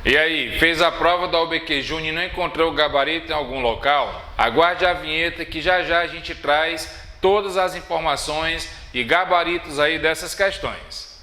E aí, fez a prova da OBQ Júnior e não encontrou o gabarito em algum local? Aguarde a vinheta que já já a gente traz todas as informações e gabaritos aí dessas questões.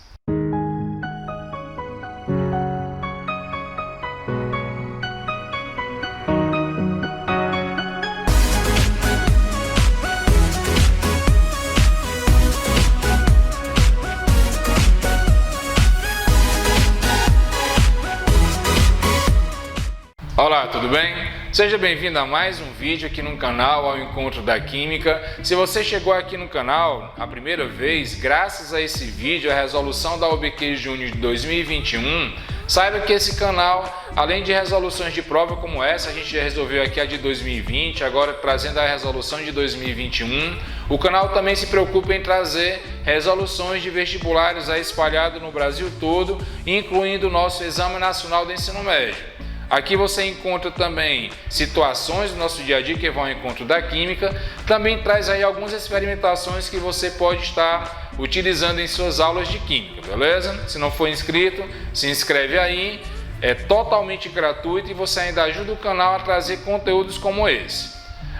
Olá, tudo bem? Seja bem-vindo a mais um vídeo aqui no canal Ao Encontro da Química. Se você chegou aqui no canal a primeira vez, graças a esse vídeo, a resolução da OBQ Júnior de 2021, saiba que esse canal, além de resoluções de prova como essa, a gente já resolveu aqui a de 2020, agora trazendo a resolução de 2021, o canal também se preocupa em trazer resoluções de vestibulares aí espalhados no Brasil todo, incluindo o nosso Exame Nacional do Ensino Médio. Aqui você encontra também situações do nosso dia a dia que vão ao encontro da química, também traz aí algumas experimentações que você pode estar utilizando em suas aulas de química, beleza? Se não for inscrito, se inscreve aí, é totalmente gratuito e você ainda ajuda o canal a trazer conteúdos como esse.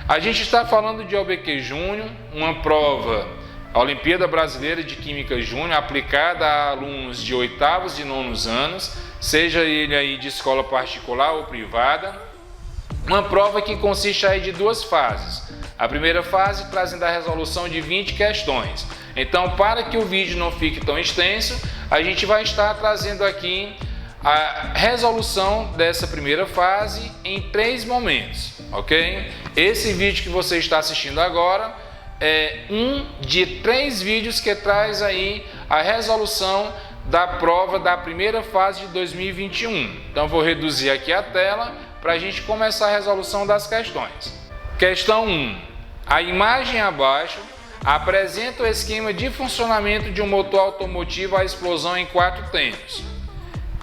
A gente está falando de OBQ Júnior, uma prova, a Olimpíada Brasileira de Química Júnior, aplicada a alunos de 8º e 9º anos, seja ele aí de escola particular ou privada, uma prova que consiste aí de duas fases. A primeira fase trazendo a resolução de 20 questões. Então, para que o vídeo não fique tão extenso, a gente vai estar trazendo aqui a resolução dessa primeira fase em 3 momentos, ok? Esse vídeo que você está assistindo agora é um de 3 vídeos que traz aí a resolução da prova da primeira fase de 2021. Então vou reduzir aqui a tela para a gente começar a resolução das questões. Questão 1. A imagem abaixo apresenta o esquema de funcionamento de um motor automotivo à explosão em 4 tempos.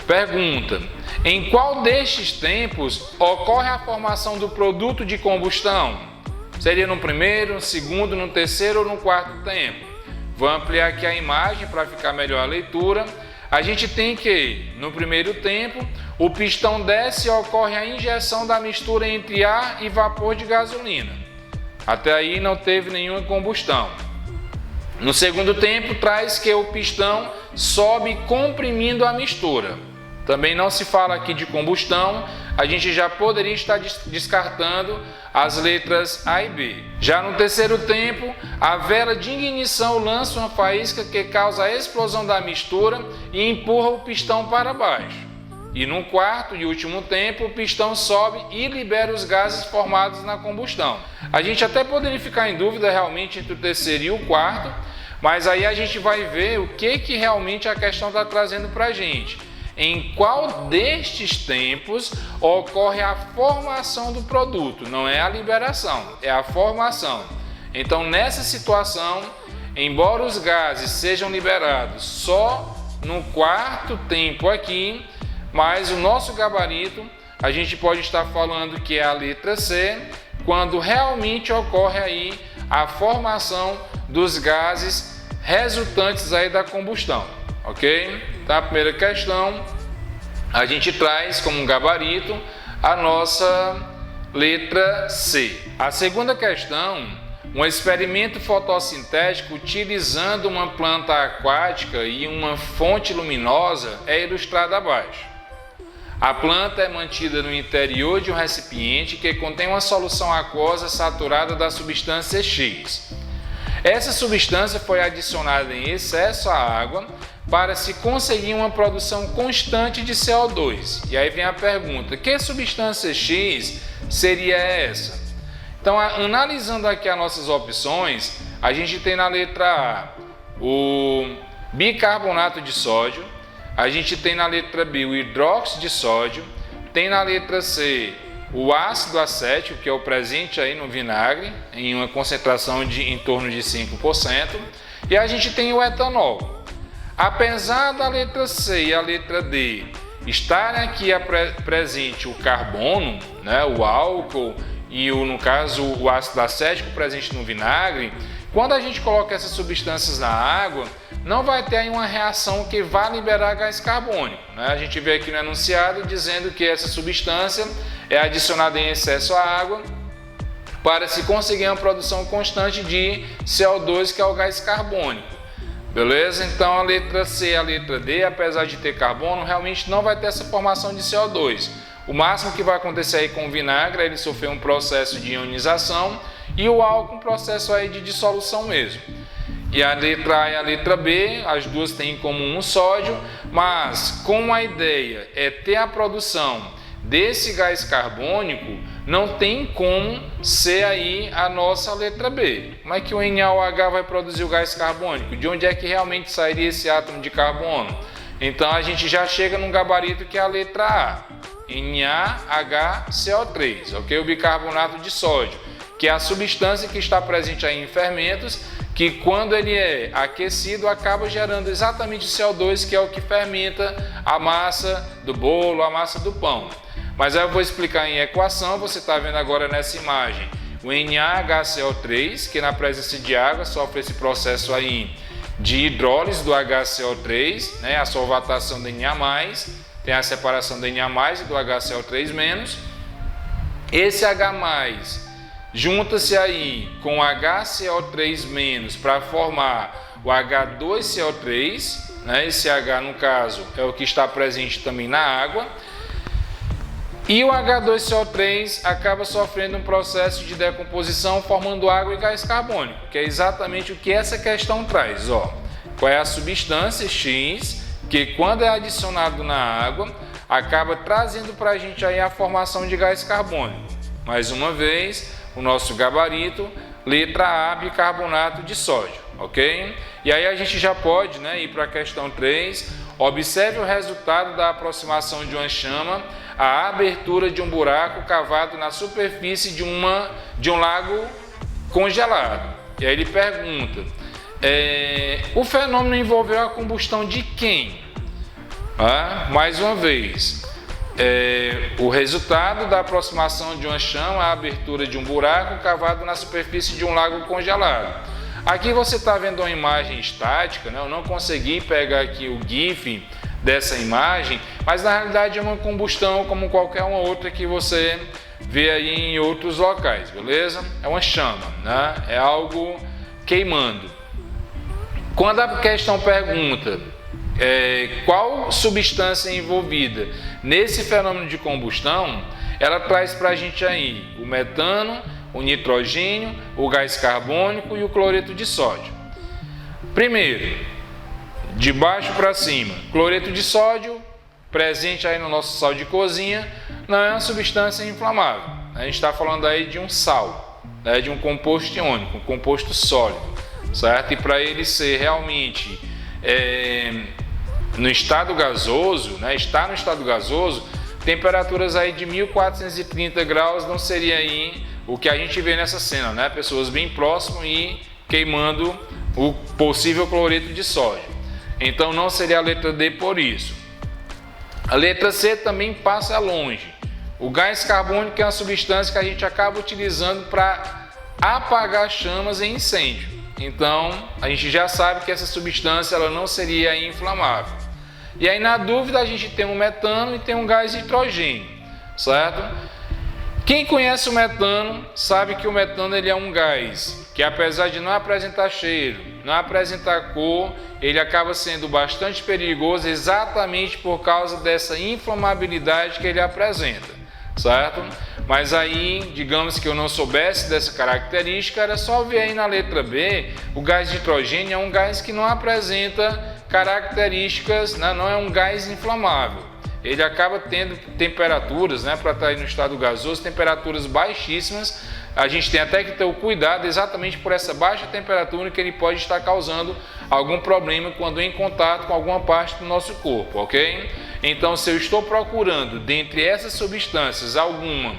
Pergunta: em qual destes tempos ocorre a formação do produto de combustão? Seria no primeiro, no segundo, no terceiro ou no 4º tempo? Vou ampliar aqui a imagem para ficar melhor a leitura. A gente tem que, no primeiro tempo, o pistão desce e ocorre a injeção da mistura entre ar e vapor de gasolina. Até aí não teve nenhuma combustão. No segundo tempo, traz que o pistão sobe comprimindo a mistura. Também não se fala aqui de combustão, a gente já poderia estar descartando as letras A e B. Já no terceiro tempo, a vela de ignição lança uma faísca que causa a explosão da mistura e empurra o pistão para baixo. E no 4º e último tempo, o pistão sobe e libera os gases formados na combustão. A gente até poderia ficar em dúvida realmente entre o terceiro e o 4º, mas aí a gente vai ver o que realmente a questão está trazendo para a gente. Em qual destes tempos ocorre a formação do produto? Não é a liberação, é a formação. Então, nessa situação, embora os gases sejam liberados só no 4º tempo aqui, mas o nosso gabarito, a gente pode estar falando que é a letra C, quando realmente ocorre aí a formação dos gases resultantes aí da combustão. Ok? Então, a primeira questão, a gente traz como um gabarito a nossa letra C. A segunda questão, um experimento fotossintético utilizando uma planta aquática e uma fonte luminosa é ilustrado abaixo. A planta é mantida no interior de um recipiente que contém uma solução aquosa saturada da substância X. Essa substância foi adicionada em excesso à água para se conseguir uma produção constante de CO2. E aí vem a pergunta: que substância X seria essa? Então, analisando aqui as nossas opções, a gente tem na letra A o bicarbonato de sódio, a gente tem na letra B o hidróxido de sódio, tem na letra C o ácido acético, que é o presente aí no vinagre, em uma concentração em torno de 5%, e a gente tem o etanol. Apesar da letra C e a letra D estarem aqui presente o carbono, né, o álcool e no caso o ácido acético presente no vinagre, quando a gente coloca essas substâncias na água, não vai ter aí uma reação que vá liberar gás carbônico, né? A gente vê aqui no enunciado dizendo que essa substância é adicionada em excesso à água para se conseguir uma produção constante de CO2, que é o gás carbônico. Beleza? Então a letra C e a letra D, apesar de ter carbono, realmente não vai ter essa formação de CO2. O máximo que vai acontecer aí com o vinagre é ele sofrer um processo de ionização e o álcool um processo aí de dissolução mesmo. E a letra A e a letra B, as duas têm em comum um sódio, mas como a ideia é ter a produção desse gás carbônico, não tem como ser aí a nossa letra B. Como é que o NaOH vai produzir o gás carbônico? De onde é que realmente sairia esse átomo de carbono? Então a gente já chega num gabarito que é a letra A, NaHCO3, ok? O bicarbonato de sódio, que é a substância que está presente aí em fermentos, que quando ele é aquecido acaba gerando exatamente o CO2, que é o que fermenta a massa do bolo, a massa do pão. Mas aí eu vou explicar em equação. Você está vendo agora nessa imagem o NaHCO3, que na presença de água sofre esse processo aí de hidrólise do HCO3, né? A solvatação do Na+, tem a separação do Na+, e do HCO3-. Esse H+, junta-se aí com HCO3- para formar o H2CO3, né? Esse H, no caso, é o que está presente também na água. E o H2CO3 acaba sofrendo um processo de decomposição, formando água e gás carbônico, que é exatamente o que essa questão traz. Ó, qual é a substância X que, quando é adicionado na água, acaba trazendo para a gente aí a formação de gás carbônico. Mais uma vez, o nosso gabarito, letra A, bicarbonato de sódio, ok? E aí a gente já pode, né, ir para a questão 3. Observe o resultado da aproximação de uma chama à abertura de um buraco cavado na superfície de um lago congelado. E aí ele pergunta, o fenômeno envolveu a combustão de quem? Mais uma vez, o resultado da aproximação de uma chama à abertura de um buraco cavado na superfície de um lago congelado. Aqui você está vendo uma imagem estática, né? Eu não consegui pegar aqui o GIF dessa imagem, mas na realidade é uma combustão como qualquer uma outra que você vê aí em outros locais, beleza? É uma chama, né? É algo queimando. Quando a questão pergunta qual substância é envolvida nesse fenômeno de combustão, ela traz para a gente aí o metano, o nitrogênio, o gás carbônico e o cloreto de sódio. Primeiro, de baixo para cima, cloreto de sódio, presente aí no nosso sal de cozinha, não é uma substância inflamável. A gente está falando aí de um sal, né, de um composto iônico, um composto sólido, certo? E para ele ser realmente no estado gasoso, né, está no estado gasoso, temperaturas aí de 1430 graus não seria aí o que a gente vê nessa cena, né? Pessoas bem próximas e queimando o possível cloreto de sódio. Então não seria a letra D por isso. A letra C também passa longe. O gás carbônico é uma substância que a gente acaba utilizando para apagar chamas em incêndio. Então a gente já sabe que essa substância ela não seria inflamável. E aí na dúvida a gente tem um metano e tem um gás nitrogênio, certo? Quem conhece o metano sabe que o metano ele é um gás que, apesar de não apresentar cheiro, não apresentar cor, ele acaba sendo bastante perigoso exatamente por causa dessa inflamabilidade que ele apresenta, certo? Mas aí, digamos que eu não soubesse dessa característica, era só ver aí na letra B, o gás nitrogênio é um gás que não apresenta características, né? Não é um gás inflamável. Ele acaba tendo temperaturas, né, para estar aí no estado gasoso, temperaturas baixíssimas. A gente tem até que ter o cuidado exatamente por essa baixa temperatura que ele pode estar causando algum problema quando em contato com alguma parte do nosso corpo, ok? Então, se eu estou procurando dentre essas substâncias alguma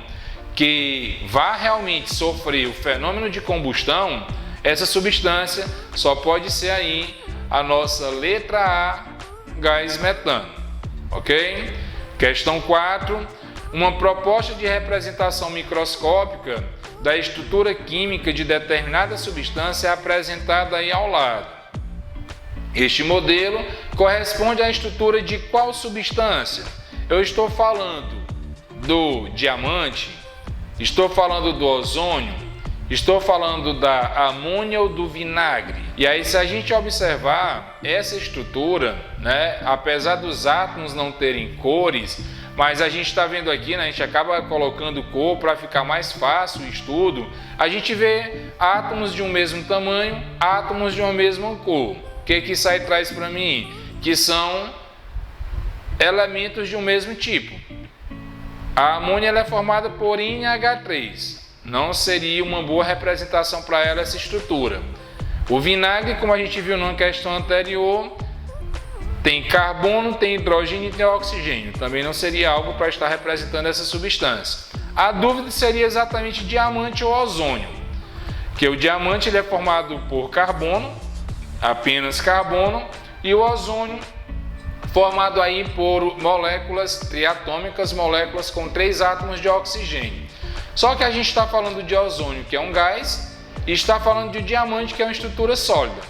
que vá realmente sofrer o fenômeno de combustão, essa substância só pode ser aí a nossa letra A, gás metano. Ok? Questão 4. Uma proposta de representação microscópica da estrutura química de determinada substância é apresentada aí ao lado. Este modelo corresponde à estrutura de qual substância? Eu estou falando do diamante, estou falando do ozônio, estou falando da amônia ou do vinagre. E aí, se a gente observar essa estrutura, né, apesar dos átomos não terem cores, mas a gente está vendo aqui, né, a gente acaba colocando cor para ficar mais fácil o estudo, a gente vê átomos de um mesmo tamanho, átomos de uma mesma cor. O que isso aí traz para mim? Que são elementos de um mesmo tipo. A amônia ela é formada por NH3. Não seria uma boa representação para ela essa estrutura. O vinagre, como a gente viu numa questão anterior, tem carbono, tem hidrogênio e tem oxigênio. Também não seria algo para estar representando essa substância. A dúvida seria exatamente diamante ou ozônio. Que o diamante ele é formado por carbono, apenas carbono, e o ozônio formado aí por moléculas triatômicas, moléculas com 3 átomos de oxigênio. Só que a gente está falando de ozônio, que é um gás, e está falando de diamante, que é uma estrutura sólida.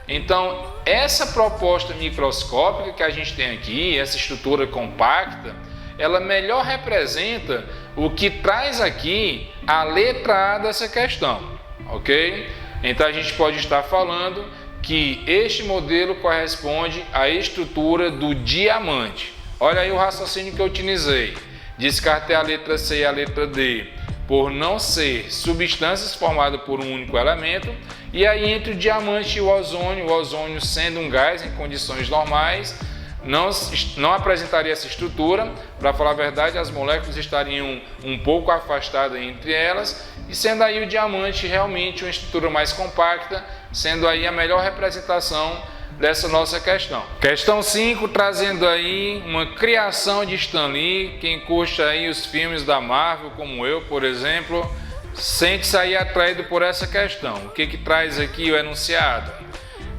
Então, essa proposta microscópica que a gente tem aqui, essa estrutura compacta, ela melhor representa o que traz aqui a letra A dessa questão, ok? Então, a gente pode estar falando que este modelo corresponde à estrutura do diamante. Olha aí o raciocínio que eu utilizei. Descartei a letra C e a letra D por não ser substâncias formadas por um único elemento. E aí entre o diamante e o ozônio sendo um gás em condições normais, não apresentaria essa estrutura. Para falar a verdade, as moléculas estariam um pouco afastadas entre elas, e sendo aí o diamante realmente uma estrutura mais compacta, sendo aí a melhor representação dessa nossa questão. Questão 5, trazendo aí uma criação de Stan Lee. Quem curte aí os filmes da Marvel, como eu, por exemplo, sente-se aí atraído por essa questão. O que traz aqui o enunciado?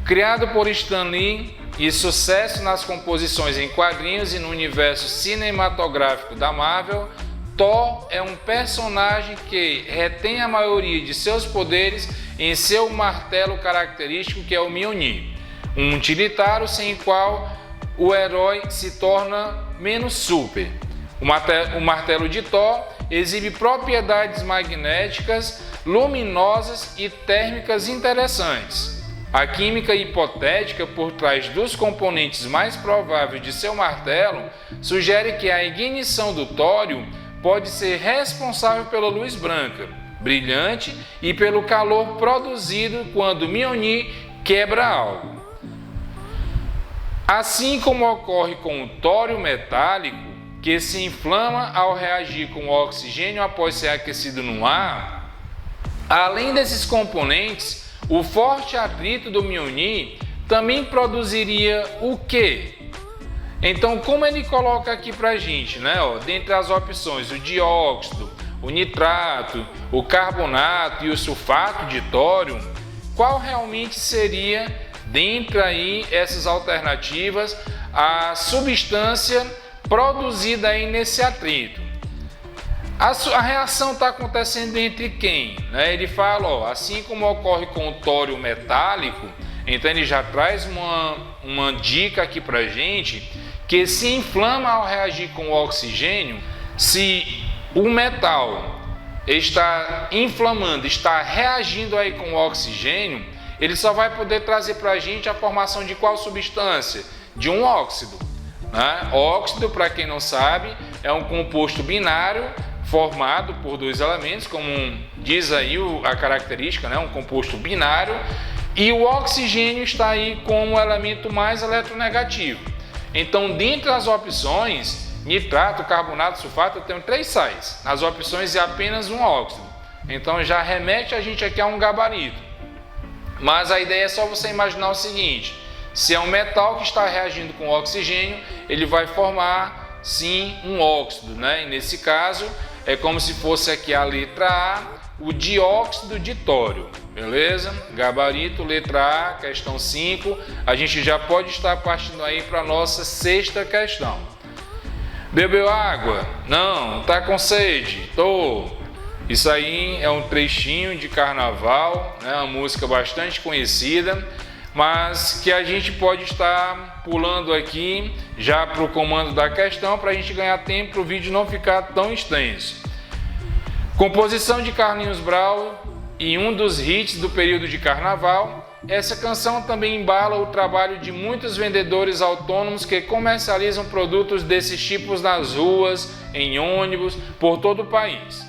Criado por Stan Lee e sucesso nas composições em quadrinhos e no universo cinematográfico da Marvel, Thor é um personagem que retém a maioria de seus poderes em seu martelo característico, que é o Mjolnir, um utilitário sem o qual o herói se torna menos super. O martelo de Thor exibe propriedades magnéticas, luminosas e térmicas interessantes. A química hipotética por trás dos componentes mais prováveis de seu martelo sugere que a ignição do tório pode ser responsável pela luz branca, brilhante, e pelo calor produzido quando Mjolnir quebra algo. Assim como ocorre com o tório metálico, que se inflama ao reagir com o oxigênio após ser aquecido no ar, além desses componentes, o forte atrito do Mjolnir também produziria o quê? Então, como ele coloca aqui para a gente, né? Dentre as opções, o dióxido, o nitrato, o carbonato e o sulfato de tório, qual realmente seria, dentre aí essas alternativas, a substância produzida aí nesse atrito? A reação está acontecendo entre quem? Ele fala, assim como ocorre com o tório metálico, então ele já traz uma dica aqui para a gente, que se inflama ao reagir com o oxigênio. Se o metal está inflamando, está reagindo aí com o oxigênio, ele só vai poder trazer para a gente a formação de qual substância? De um óxido. Óxido, para quem não sabe, é um composto binário formado por 2 elementos, como diz aí a característica, um composto binário, e o oxigênio está aí como o elemento mais eletronegativo. Então, dentre as opções, nitrato, carbonato, sulfato, eu tenho 3 sais. Nas opções é apenas um óxido. Então, já remete a gente aqui a um gabarito. Mas a ideia é só você imaginar o seguinte: se é um metal que está reagindo com oxigênio, ele vai formar, sim, um óxido, E nesse caso, é como se fosse aqui a letra A, o dióxido de tório, beleza? Gabarito, letra A, questão 5, a gente já pode estar partindo aí para a nossa 6ª questão. Bebeu água? Não. Tá com sede? Tô. Isso aí é um trechinho de carnaval, uma música bastante conhecida, mas que a gente pode estar pulando aqui já para o comando da questão para a gente ganhar tempo para o vídeo não ficar tão extenso. Composição de Carlinhos Brau e um dos hits do período de carnaval. Essa canção também embala o trabalho de muitos vendedores autônomos que comercializam produtos desses tipos nas ruas, em ônibus, por todo o país.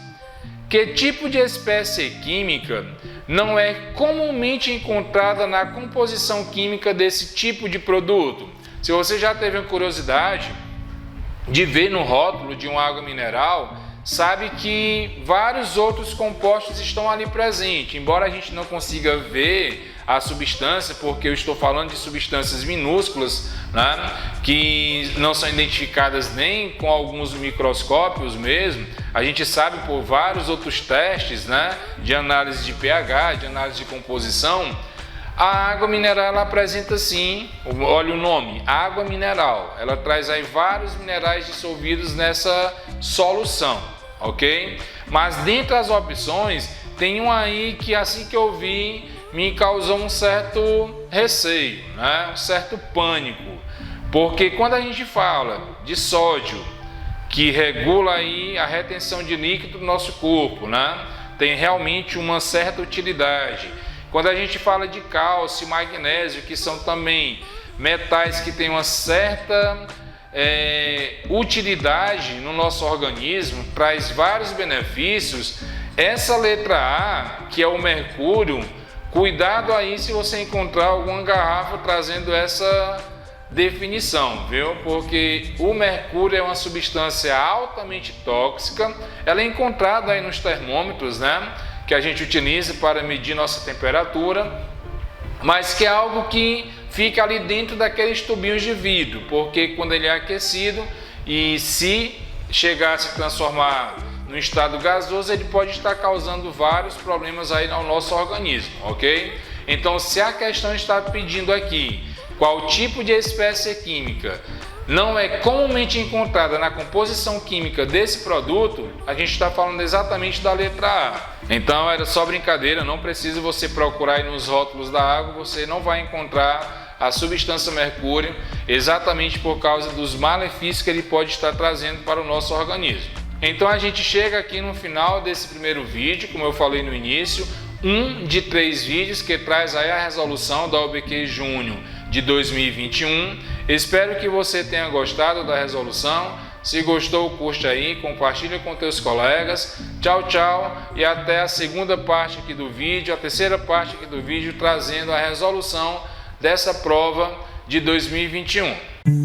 Que tipo de espécie química não é comumente encontrada na composição química desse tipo de produto? Se você já teve a curiosidade de ver no rótulo de uma água mineral, sabe que vários outros compostos estão ali presentes, embora a gente não consiga ver a substância, porque eu estou falando de substâncias minúsculas, né, que não são identificadas nem com alguns microscópios mesmo. A gente sabe por vários outros testes, né, de análise de pH, de análise de composição. A água mineral ela apresenta sim, olha o nome, água mineral. Ela traz aí vários minerais dissolvidos nessa solução, ok? Mas dentre as opções, tem um aí que assim que eu vi me causou um certo receio, né? Um certo pânico, porque quando a gente fala de sódio, que regula aí a retenção de líquido do nosso corpo, né? Tem realmente uma certa utilidade. Quando a gente fala de cálcio e magnésio, que são também metais que têm uma certa utilidade no nosso organismo, traz vários benefícios. Essa letra A, que é o mercúrio, cuidado aí se você encontrar alguma garrafa trazendo essa definição, viu? Porque o mercúrio é uma substância altamente tóxica. Ela é encontrada aí nos termômetros, né, que a gente utiliza para medir nossa temperatura, mas que é algo que fica ali dentro daqueles tubinhos de vidro, porque quando ele é aquecido e se chegar a se transformar no estado gasoso, ele pode estar causando vários problemas aí no nosso organismo, ok? Então, se a questão está pedindo aqui qual tipo de espécie química não é comumente encontrada na composição química desse produto, a gente está falando exatamente da letra A. Então, era só brincadeira, não precisa você procurar aí nos rótulos da água, você não vai encontrar a substância mercúrio, exatamente por causa dos malefícios que ele pode estar trazendo para o nosso organismo. Então a gente chega aqui no final desse primeiro vídeo, como eu falei no início, um de 3 vídeos que traz aí a resolução da OBQ Júnior de 2021. Espero que você tenha gostado da resolução. Se gostou, curte aí, compartilha com teus colegas. Tchau, tchau e até a segunda parte aqui do vídeo, a terceira parte aqui do vídeo, trazendo a resolução dessa prova de 2021.